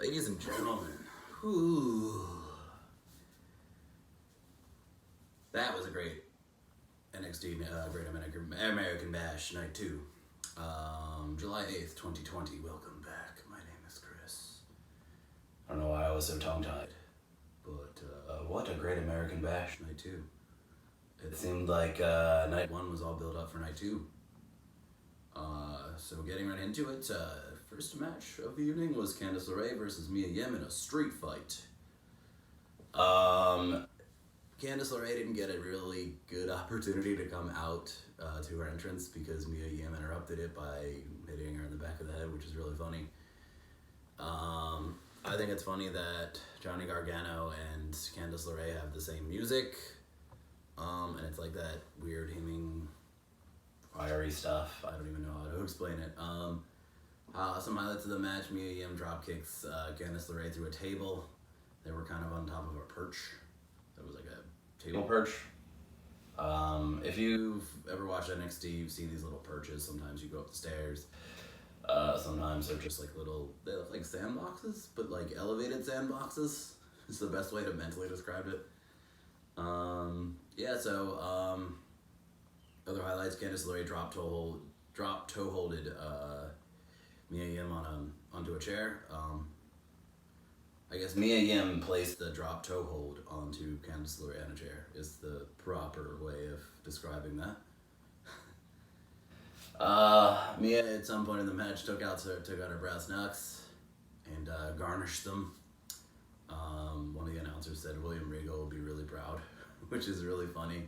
Ladies and gentlemen, whew. That was a great NXT Great American Bash Night 2. July 8th, 2020. Welcome back. My name is Chris. I don't know why I was so tongue-tied, but what a Great American Bash Night 2. It seemed like Night 1 was all built up for Night 2. So getting right into it, first match of the evening was Candice LeRae versus Mia Yim in a street fight. Candice LeRae didn't get a really good opportunity to come out to her entrance because Mia Yim interrupted it by hitting her in the back of the head, which is really funny. I think it's funny that Johnny Gargano and Candice LeRae have the same music, and it's like that weird hymning, fiery stuff. I don't even know how to explain it. Some highlights of the match: Mia Yim drop kicks Candice LeRae through a table. They were kind of on top of a perch. It was like a table perch. If you've ever watched NXT, you've seen these little perches. Sometimes you go up the stairs. Sometimes they're just like they look like sandboxes, but like elevated sandboxes. It's the best way to mentally describe it. Other highlights: Candice LeRae drop toe holded Mia Yim onto a chair. I guess Mia Yim placed the drop toe hold onto Candice LeRae on a chair is the proper way of describing that. Mia at some point in the match took out her brass knucks and garnished them. One of the announcers said William Regal will be really proud, which is really funny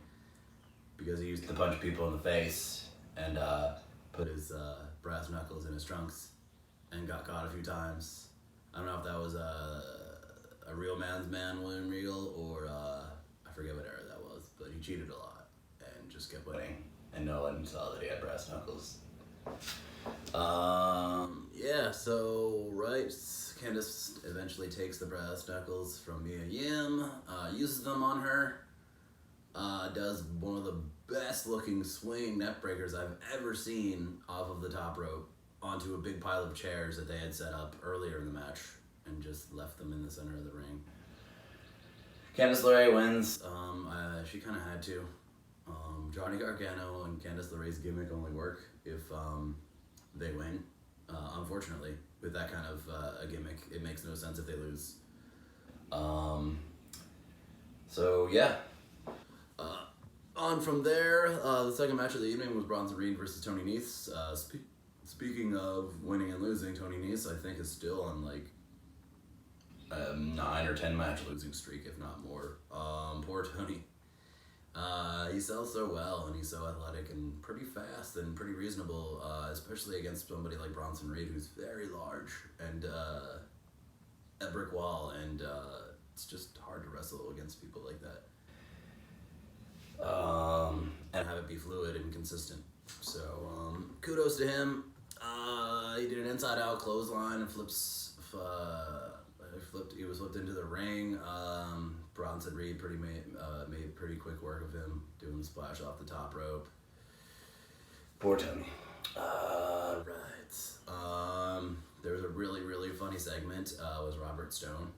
because he used to punch people in the face and put his brass knuckles in his trunks and got caught a few times. I don't know if that was a real man's man, William Regal, or I forget what era that was, but he cheated a lot and just kept winning, and no one saw that he had brass knuckles. Candice eventually takes the brass knuckles from Mia Yim, uses them on her, does one of the best looking swinging neck breakers I've ever seen off of the top rope onto a big pile of chairs that they had set up earlier in the match and just left them in the center of the ring. Candice LeRae wins. She kind of had to. Johnny Gargano and Candice LeRae's gimmick only work if they win. Unfortunately, with that kind of a gimmick, it makes no sense if they lose. On from there, the second match of the evening was Bronson versus Tony Nese. Speaking of winning and losing, Tony Nese, I think, is still on like a 9 or 10 match losing streak, if not more. Poor Tony. He sells so well, and he's so athletic and pretty fast and pretty reasonable, especially against somebody like Bronson Reed, who's very large and a brick wall, and it's just hard to wrestle against people like that. And have it be fluid and consistent. So, kudos to him. He did an inside-out clothesline and he was flipped into the ring. Bronson Reed made pretty quick work of him doing the splash off the top rope. Poor Tony. There was a really, really funny segment with Robert Stone.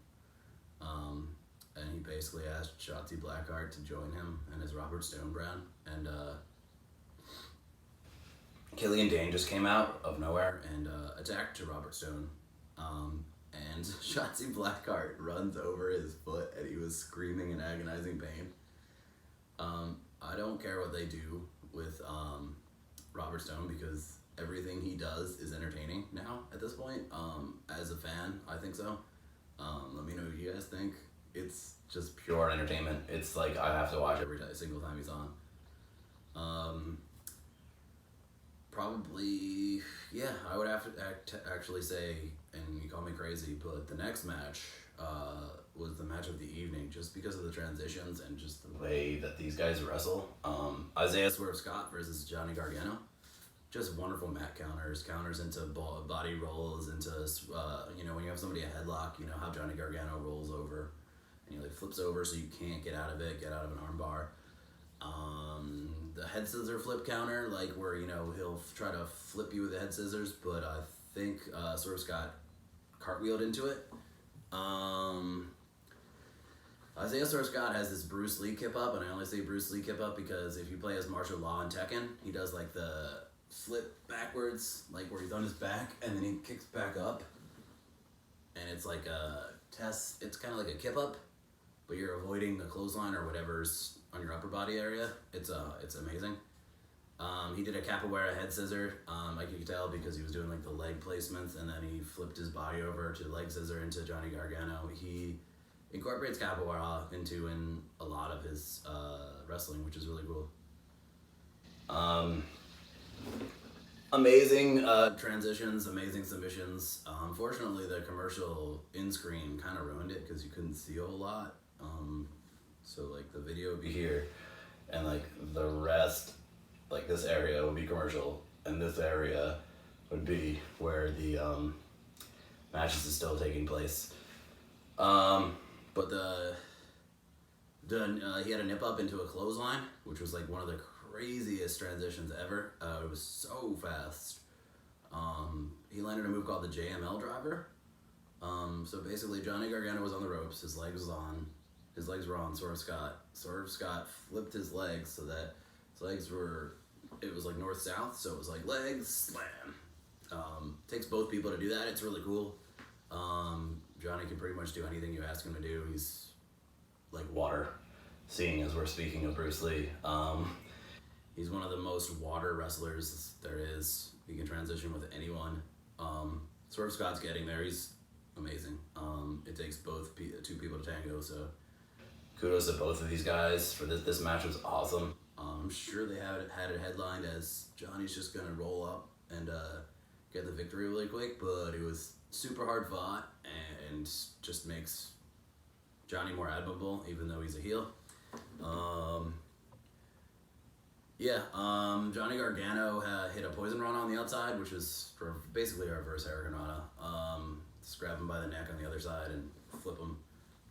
And he basically asked Shotzi Blackheart to join him and his Robert Stone brand. And Killian Dane just came out of nowhere and attacked to Robert Stone. And Shotzi Blackheart runs over his foot and he was screaming in agonizing pain. I don't care what they do with Robert Stone because everything he does is entertaining now at this point. As a fan, I think so. Let me know what you guys think. It's just pure entertainment. It's like I have to watch every single time he's on. Probably, yeah, I would have to actually say, and you call me crazy, but the next match was the match of the evening just because of the transitions and just the way that these guys wrestle. Isaiah Swerve Scott versus Johnny Gargano. Just wonderful mat counters into body rolls, into, when you have somebody a headlock, you know how Johnny Gargano rolls over and he like flips over so you can't get out of an armbar. The head scissor flip counter, like where, he'll try to flip you with the head scissors, but I think Swerve Scott cartwheeled into it Isaiah Scott has this Bruce Lee kip up, and I only say Bruce Lee kip up because if you play as martial law in Tekken, he does like the flip backwards, like where he's on his back, and then he kicks back up. And it's like a test, it's kind of like a kip up, but you're avoiding the clothesline or whatever's on your upper body area. It's amazing. He did a capoeira head scissor, like you could tell because he was doing like the leg placements, and then he flipped his body over to leg scissor into Johnny Gargano. He incorporates capoeira into in a lot of his wrestling, which is really cool. Amazing transitions, amazing submissions. Unfortunately, the commercial in-screen kind of ruined it because you couldn't see a whole lot. So like the video would be here, and like the rest, like this area would be commercial, and this area would be where the matches is still taking place. But he had a nip up into a clothesline, which was like one of the craziest transitions ever. It was so fast. He landed a move called the JML driver. So basically Johnny Gargano was on the ropes, his legs were on Swerve Scott. Swerve Scott flipped his legs so that his legs were, it was like north-south, so it was like legs, slam. Takes both people to do that, it's really cool. Johnny can pretty much do anything you ask him to do. He's like water, seeing as we're speaking of Bruce Lee. He's one of the most water wrestlers there is. He can transition with anyone. Swerve Scott's getting there. He's amazing. It takes two people to tango, so kudos to both of these guys for this. This match was awesome. I'm sure they had it headlined as Johnny's just gonna roll up and get the victory really quick, but it was super hard fought and just makes Johnny more admirable, even though he's a heel. Johnny Gargano hit a poison run on the outside, which was for basically a reverse Hurricanrana. Just grab him by the neck on the other side and flip him.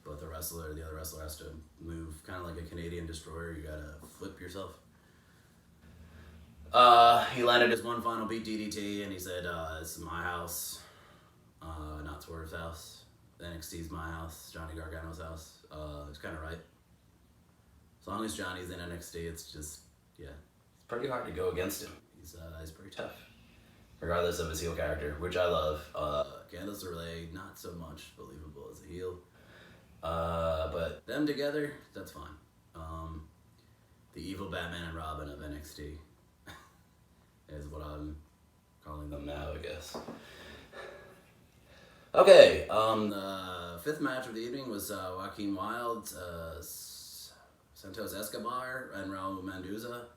But the other wrestler has to move kind of like a Canadian destroyer. You gotta flip yourself. He landed his one final beat DDT, and he said, "This is my house, not Swerve's house. NXT's my house, Johnny Gargano's house." It's kind of right. As long as Johnny's in NXT, it's just, yeah, it's pretty hard to go against him. He's pretty tough, regardless of his heel character, which I love. Candice LeRae, not so much believable as a heel. But them together, that's fine. The evil Batman and Robin of NXT is what I'm calling them now, I guess. Okay, the fifth match of the evening was Joaquin Wilde, Santos Escobar, and Raul Mendoza.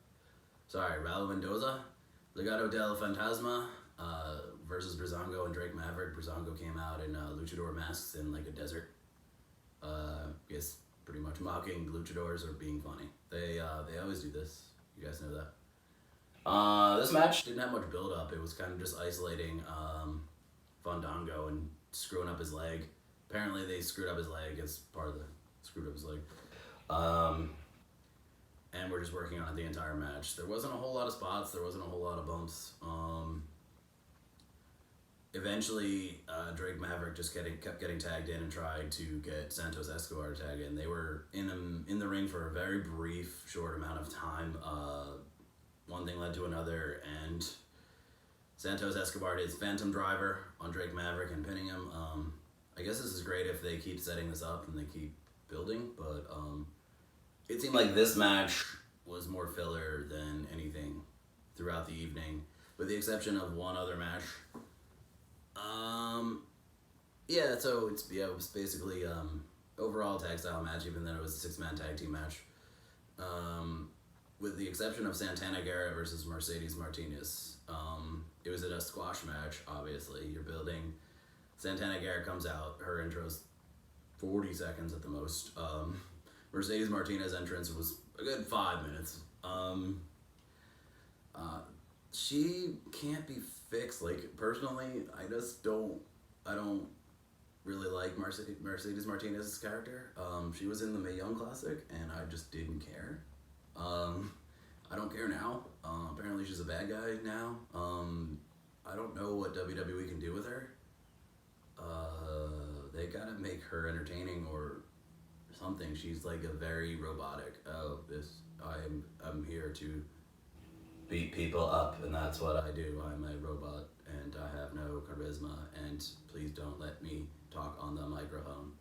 Legado del Fantasma versus Breezango and Drake Maverick. Breezango came out in luchador masks in like a desert. Guess pretty much mocking luchadors or being funny. They always do this. You guys know that. This match didn't have much build up. It was kind of just isolating Fandango and screwing up his leg. Apparently they screwed up his leg as part of the screwed up his leg. And we're just working on it the entire match. There wasn't a whole lot of spots. There wasn't a whole lot of bumps. Eventually, Drake Maverick just kept getting tagged in and tried to get Santos Escobar to tag in. They were in the ring for a very brief, short amount of time. One thing led to another, and Santos Escobar did his Phantom Driver on Drake Maverick and pinning him. I guess this is great if they keep setting this up and they keep building, but it seemed like this match was more filler than anything throughout the evening, with the exception of one other match. It was basically overall tag style match, even though it was a 6-man tag team match. With the exception of Santana Garrett versus Mercedes Martinez. It was a squash match, obviously. You're building. Santana Garrett comes out. Her intro's 40 seconds at the most. Mercedes Martinez entrance was a good 5 minutes. She can't be fixed. Like, personally, I don't really like Mercedes Martinez's character. She was in the Mae Young Classic, and I just didn't care. I don't care now. Apparently she's a bad guy now. I don't know what WWE can do with her. They gotta make her entertaining or something. She's like a very robotic. I'm here to beat people up, and that's what I do. I'm a robot, and I have no charisma, and please don't let me talk on the microphone.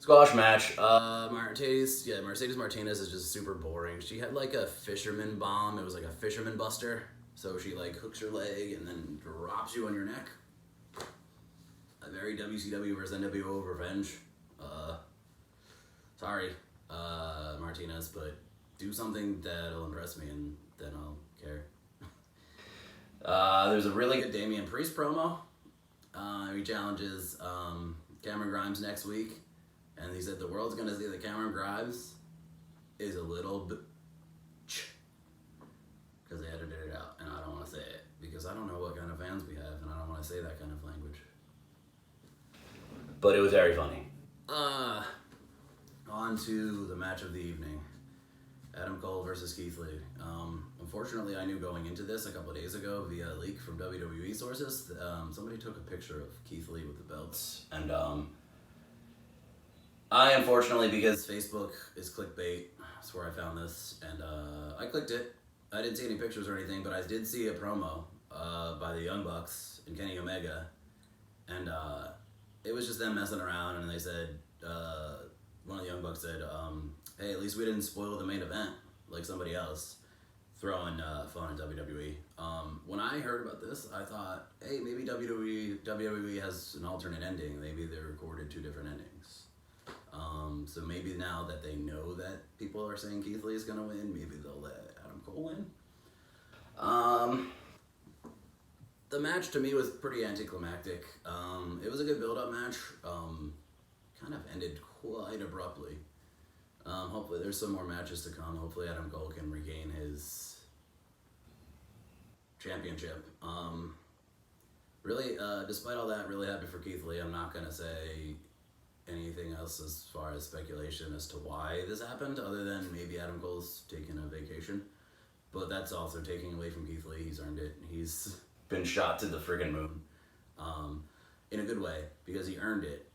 Squash match. Mercedes Martinez is just super boring. She had like a fisherman bomb. It was like a fisherman buster. So she like hooks your leg and then drops you on your neck. A very WCW versus NWO revenge. Sorry, Martinez, but do something that'll impress me and then I'll care. There's a really good Damian Priest promo. He challenges Cameron Grimes next week. And he said the world's gonna see that Cameron Grimes is a little bit because they edited it out, and I don't want to say it because I don't know what kind of fans we have, and I don't want to say that kind of language. But it was very funny. On to the match of the evening: Adam Cole versus Keith Lee. Unfortunately, I knew going into this a couple of days ago via a leak from WWE sources. Somebody took a picture of Keith Lee with the belts, and I, unfortunately, because Facebook is clickbait, that's where I found this, and I clicked it. I didn't see any pictures or anything, but I did see a promo by the Young Bucks and Kenny Omega, and it was just them messing around, and they said, one of the Young Bucks said, hey, at least we didn't spoil the main event like somebody else, throwing fun at WWE. When I heard about this, I thought, hey, maybe WWE has an alternate ending. Maybe they recorded two different endings. So maybe now that they know that people are saying Keith Lee is going to win, maybe they'll let Adam Cole win. The match to me was pretty anticlimactic. It was a good build-up match. Kind of ended quite abruptly. Hopefully there's some more matches to come. Hopefully Adam Cole can regain his championship. Really, despite all that, really happy for Keith Lee. I'm not going to say anything else as far as speculation as to why this happened, other than maybe Adam Cole's taking a vacation. But that's also taking away from Keith Lee. He's earned it. He's been shot to the friggin' moon. In a good way, because he earned it.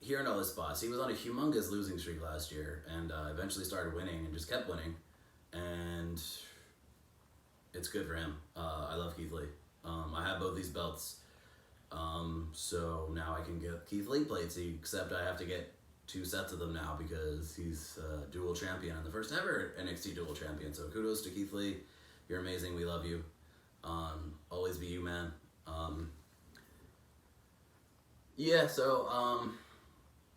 He earned all his spots. He was on a humongous losing streak last year, and eventually started winning and just kept winning. And it's good for him. I love Keith Lee. I have both these belts. So now I can get Keith Lee plates, except I have to get 2 sets of them now because he's dual champion and the first ever NXT dual champion. So kudos to Keith Lee. You're amazing. We love you. Always be you, man.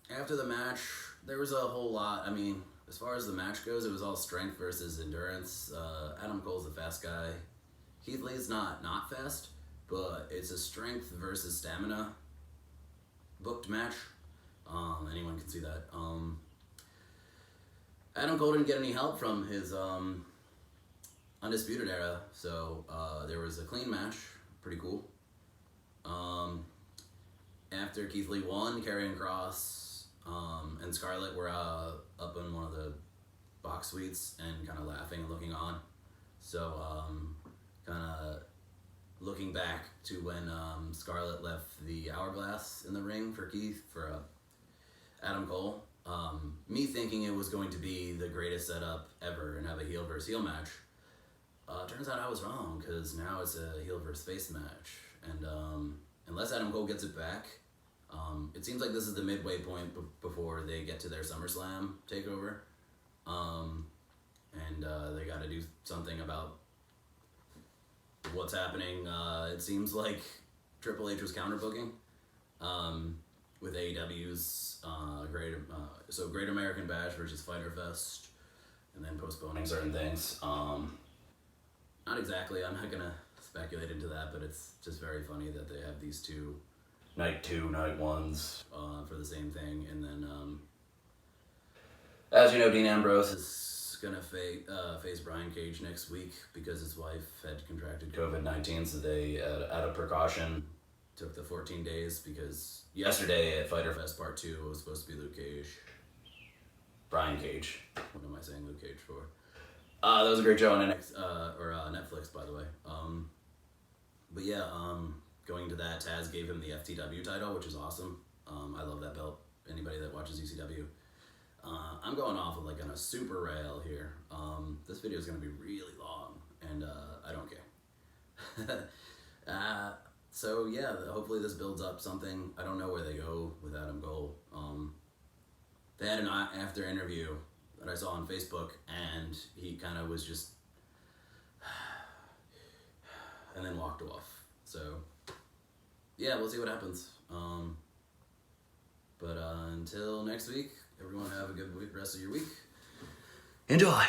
After the match, there was a whole lot. I mean, as far as the match goes, it was all strength versus endurance. Adam Cole's a fast guy. Keith Lee's not fast, but it's a strength versus stamina booked match. Anyone can see that. Adam Cole didn't get any help from his Undisputed Era, so there was a clean match. Pretty cool. After Keith Lee won, Karrion Kross and Scarlett were up in one of the box suites and kind of laughing and looking on. So kind of looking back to when Scarlett left the hourglass in the ring for Adam Cole. Me thinking it was going to be the greatest setup ever and have a heel versus heel match. Turns out I was wrong, because now it's a heel versus face match. And unless Adam Cole gets it back, it seems like this is the midway point before they get to their SummerSlam takeover. They got to do something about what's happening. It seems like Triple H was counterbooking with AEW's Great American Bash versus Fyter Fest, and then postponing certain things. Not exactly. I'm not gonna speculate into that, but it's just very funny that they have these two night 2, night 1s for the same thing. And then, as you know, Dean Ambrose is gonna face Brian Cage next week because his wife had contracted COVID-19, so they, out of precaution, took the 14 days because yesterday at Fyter Fest Part 2 it was supposed to be Brian Cage. What am I saying Luke Cage for? That was a great show on Netflix, by the way. going to that, Taz gave him the FTW title, which is awesome. I love that belt. Anybody that watches ECW. I'm going off of like on a super rail here. This video is going to be really long, and I don't care. So yeah, hopefully this builds up something. I don't know where they go with Adam Cole. They had an after interview that I saw on Facebook, and he kind of was just, and then walked off. So yeah, we'll see what happens. But until next week, everyone have a good rest of your week. Enjoy!